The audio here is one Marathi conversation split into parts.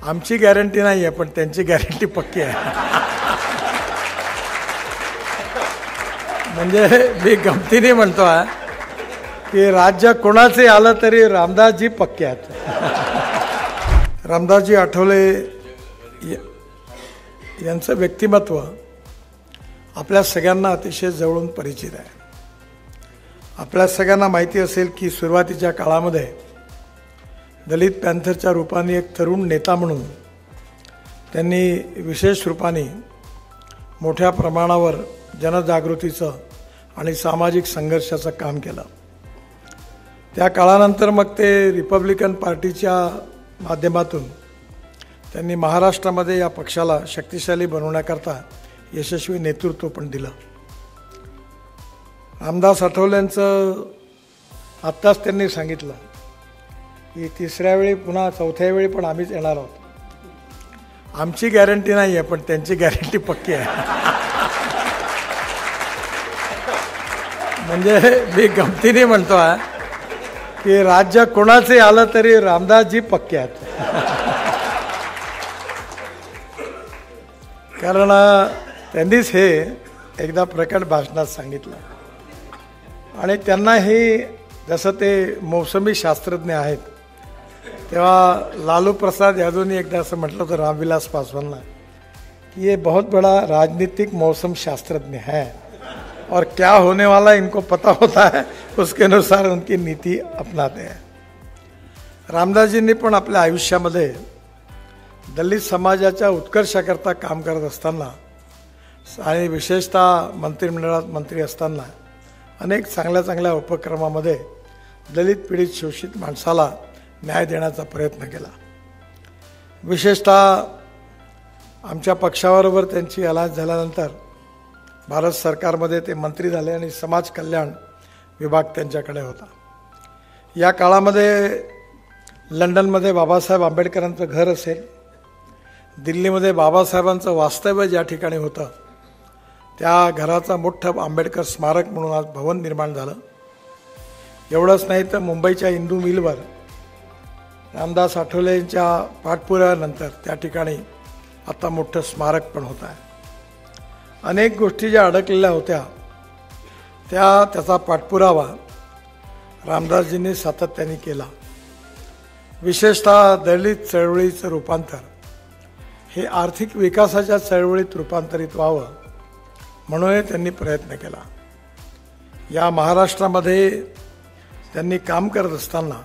आमची गॅरंटी नाही आहे, पण त्यांची गॅरंटी पक्की आहे. म्हणजे मी गमतीने म्हणतो आहे की राज्य कोणाचे आलं तरी रामदासजी पक्के आहेत. रामदासजी आठवले यांचं व्यक्तिमत्व आपल्या सगळ्यांना अतिशय जवळून परिचित आहे. आपल्या सगळ्यांना माहिती असेल की सुरुवातीच्या काळामध्ये दलित पॅन्थरच्या रूपाने एक तरुण नेता म्हणून त्यांनी विशेष रूपाने मोठ्या प्रमाणावर जनजागृतीचं आणि सामाजिक संघर्षाचं काम केलं. त्या काळानंतर मग ते रिपब्लिकन पार्टीच्या माध्यमातून त्यांनी महाराष्ट्रामध्ये या पक्षाला शक्तिशाली बनवण्याकरता यशस्वी नेतृत्व पण दिलं. रामदास आठवलेंचं आत्ताच त्यांनी सांगितलं की तिसऱ्या वेळी पुन्हा चौथ्या वेळी पण आम्हीच येणार आहोत. आमची गॅरंटी नाही आहे, पण त्यांची गॅरंटी पक्की आहे. म्हणजे मी गमतीने म्हणतो आहे की राज्य कोणाचे आलं तरी रामदासजी पक्के आहेत. कारण त्यांनीच हे एकदा प्रकट भाषणात सांगितलं. आणि त्यांना हे जसं ते मौसमी शास्त्रज्ञ आहेत, तेव्हा लालू प्रसाद यादवनी एकदा असं म्हटलं होतं रामविलास पासवानला कि ये बहुत बड़ा राजनीतिक मौसम शास्त्रज्ञ है और क्या होने वाला इनको पता होता है, उसके अनुसार उनकी नीति अपनाते हैं. रामदासजींनी पण आपल्या आयुष्यामध्ये दलित समाजाच्या उत्कर्षाकरता काम करत असताना आणि विशेषतः मंत्रिमंडळात मंत्री असताना अनेक चांगल्या चांगल्या उपक्रमामध्ये दलित पीडित शोषित माणसाला न्याय देण्याचा प्रयत्न केला. विशेषतः आमच्या पक्षाबरोबर त्यांची अलायन्स झाल्यानंतर भारत सरकारमध्ये ते मंत्री झाले आणि समाज कल्याण विभाग त्यांच्याकडे होता. या काळामध्ये लंडनमध्ये बाबासाहेब आंबेडकरांचं घर असेल, दिल्लीमध्ये बाबासाहेबांचं वास्तव्य ज्या ठिकाणी होतं त्या घराचं मोठं आंबेडकर स्मारक म्हणून आज भवन निर्माण झालं. एवढंच नाही तर मुंबईच्या इंदू मिलवर रामदास आठवलेंच्या पाठपुराव्यानंतर त्या ठिकाणी आता मोठं स्मारक पण होत आहे. अनेक गोष्टी ज्या अडकलेल्या होत्या त्याचा पाठपुरावा रामदासजींनी सातत्याने केला. विशेषतः दलित चळवळीचं रूपांतर हे आर्थिक विकासाच्या चळवळीत रूपांतरित व्हावं म्हणून त्यांनी प्रयत्न केला. या महाराष्ट्रामध्ये त्यांनी काम करत असताना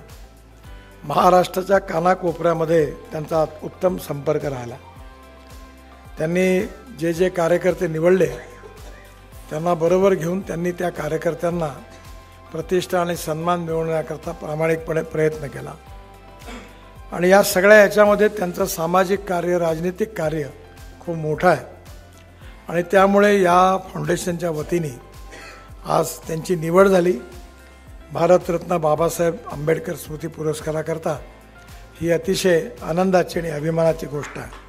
महाराष्ट्राच्या कानाकोपऱ्यामध्ये त्यांचा उत्तम संपर्क राहिला. त्यांनी जे जे कार्यकर्ते निवडले त्यांना बरोबर घेऊन त्यांनी त्या कार्यकर्त्यांना प्रतिष्ठा आणि सन्मान मिळवण्याकरता प्रामाणिकपणे प्रयत्न केला. आणि या सगळ्या याच्यामध्ये त्यांचं सामाजिक कार्य, राजनीतिक कार्य खूप मोठं आहे. आणि त्यामुळे या फाउंडेशनच्या वतीने आज त्यांची निवड झाली. भारतरत्न बाबासाहेब आंबेडकर स्मृती पुरस्काराकरता ही अतिशय आनंदाची आणि अभिमानाची गोष्ट आहे.